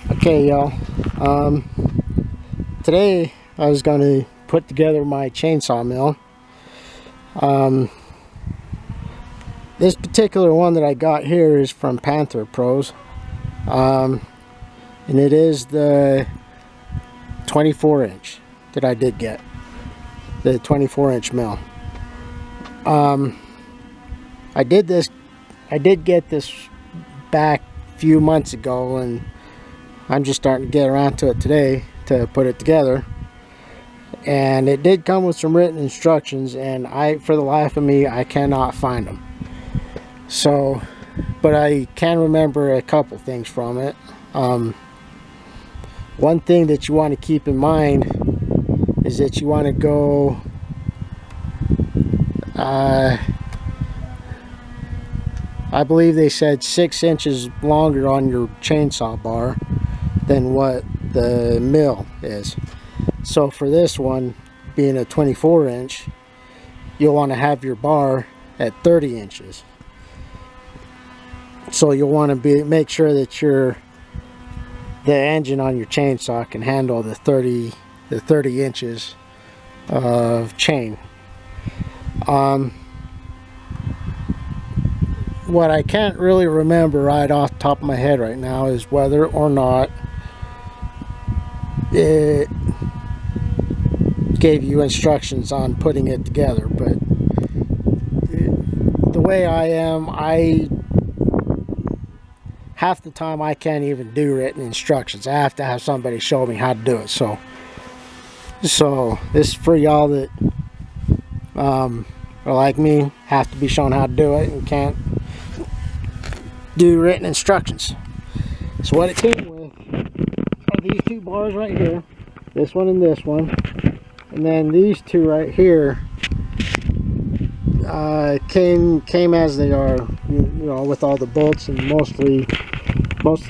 Okay, y'all. Today I was going to put together my chainsaw mill. This particular one that I got here is from Panther Pros, and it is the 24-inch that I did get, the 24-inch mill. I did get this back a few months ago, and I'm just starting to get around to it today to put it together. And it did come with some written instructions, and for the life of me, I cannot find them. So, but I can remember a couple things from it. One thing that you want to keep in mind is that you want to go I believe they said 6 inches longer on your chainsaw bar than what the mill is. So for this one, being a 24-inch, you'll want to have your bar at 30 inches. So you'll want to make sure that the engine on your chainsaw can handle the 30 inches of chain. What I can't really remember right off the top of my head right now is whether or not it gave you instructions on putting it together, but the way I am, half the time I can't even do written instructions. I have to have somebody show me how to do it. So this is for y'all that are like me, have to be shown how to do it and can't do written instructions. So what it came with are these two bars right here, this one and this one, and then these two right here came as they are, you know, with all the bolts and mostly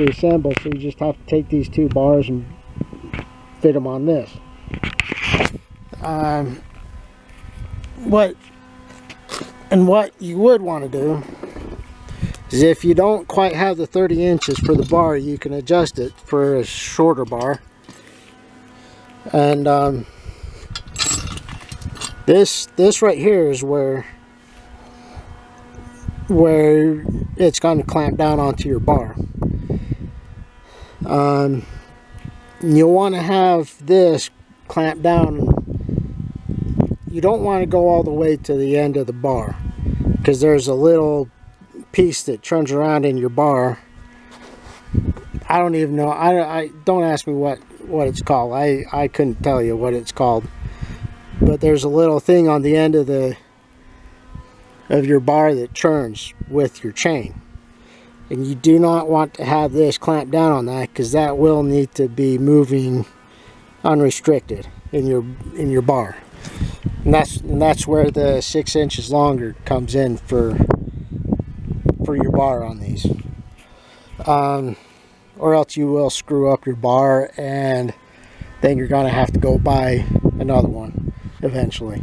assembled. So you just have to take these two bars and fit them on this. What you would want to do is, if you don't quite have the 30 inches for the bar, you can adjust it for a shorter bar. And this right here is where it's going to clamp down onto your bar. You'll want to have this clamp down. You don't want to go all the way to the end of the bar, because there's a little piece that turns around in your bar. I don't even know. I don't ask me what it's called. I couldn't tell you what it's called. But there's a little thing on the end of your bar that turns with your chain, and you do not want to have this clamped down on that, because that will need to be moving unrestricted in your bar. And that's where the 6 inches longer comes in for your bar on these. Or else you will screw up your bar, and then you're gonna have to go buy another one eventually.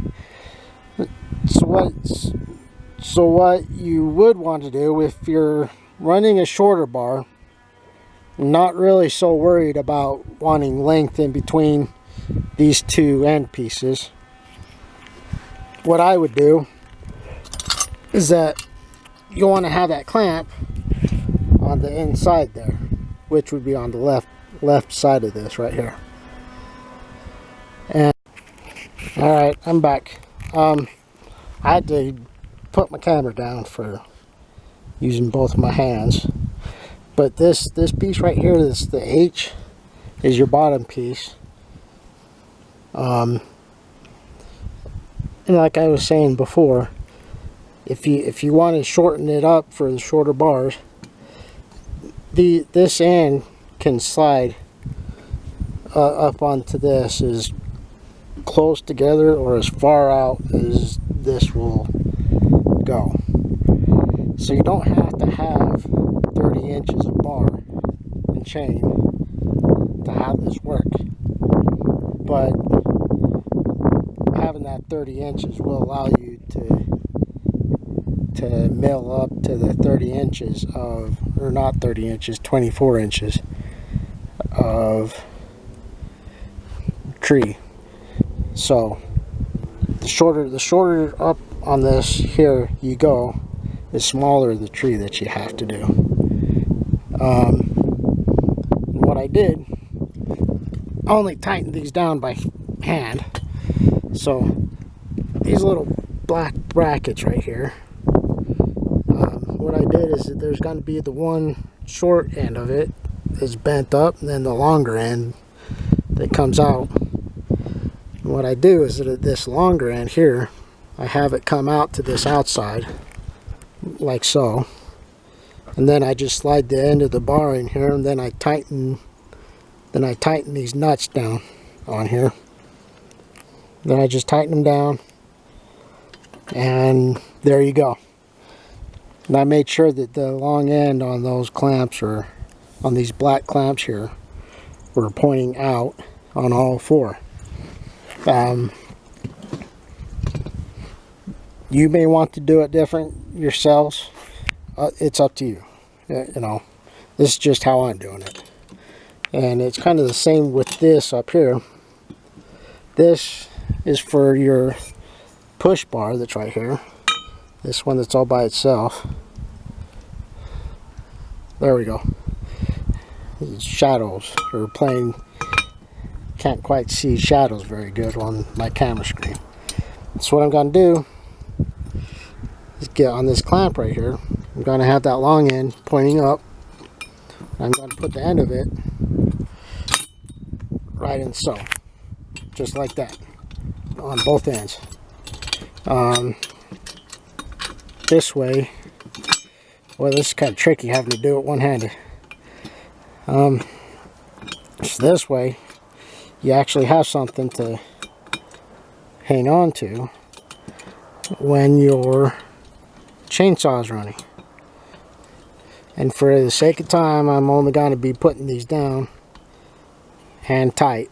So what you would want to do, if you're running a shorter bar, not really so worried about wanting length in between these two end pieces, what I would do is that you want to have that clamp on the inside there, which would be on the left side of this right here. And alright, I'm back. I had to put my camera down for using both of my hands, but this piece right here, this the H, is your bottom piece. And like I was saying before, if you want to shorten it up for the shorter bars, this end can slide up onto this as close together or as far out as this will go. So you don't have to have 30 inches of bar and chain to have this work, but having that 30 inches will allow you to mill up to the 30 inches of, or not 30 inches, 24 inches of tree. So the shorter up on this here you go, the smaller the tree that you have to do. What I did, I only tightened these down by hand. So these little black brackets right here, what I did is that there's going to be the one short end of it is bent up, and then the longer end that comes out. And what I do is that this longer end here, I have it come out to this outside like so, and then I just slide the end of the bar in here, and then I tighten these nuts down on here. Then I just tighten them down, and there you go. And I made sure that the long end on those clamps, or on these black clamps here, were pointing out on all four. You may want to do it different yourselves. It's up to you. You know, this is just how I'm doing it. And it's kind of the same with this up here. This is for your push bar that's right here. This one that's all by itself. There we go. These shadows are playing. Can't quite see shadows very good on my camera screen. So what I'm going to do is get on this clamp right here. I'm going to have that long end pointing up. I'm going to put the end of it right in so. Just like that. On both ends. This way, well, this is kind of tricky having to do it one-handed. So this way, you actually have something to hang on to when your chainsaw is running. And for the sake of time, I'm only going to be putting these down hand tight,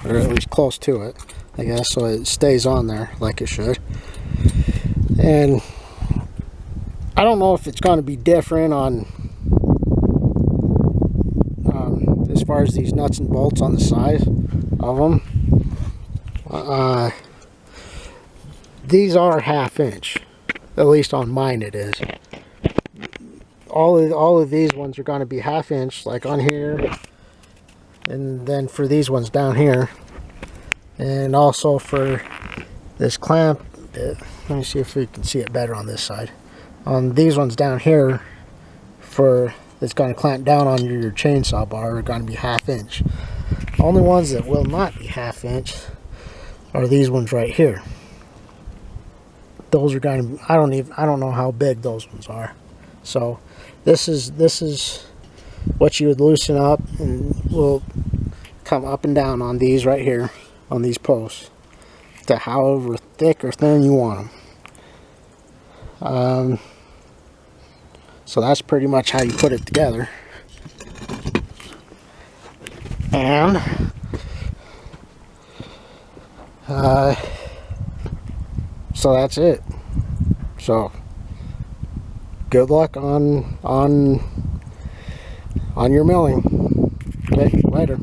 or at least close to it, I guess, so it stays on there like it should. And I don't know if it's going to be different on as far as these nuts and bolts on the side of them. These are 1/2 inch, at least on mine it is. All of these ones are going to be 1/2 inch, like on here, and then for these ones down here, and also for this clamp bit. Let me see if we can see it better on this side. On these ones down here, for it's going to clamp down on your chainsaw bar, are going to be 1/2 inch. Only ones that will not be 1/2 inch are these ones right here. Those are going to be, I don't know how big those ones are. So this is what you would loosen up, and will come up and down on these right here, on these posts, to however thick or thin you want them. So that's pretty much how you put it together. And so that's it. So good luck on your milling. Okay, later.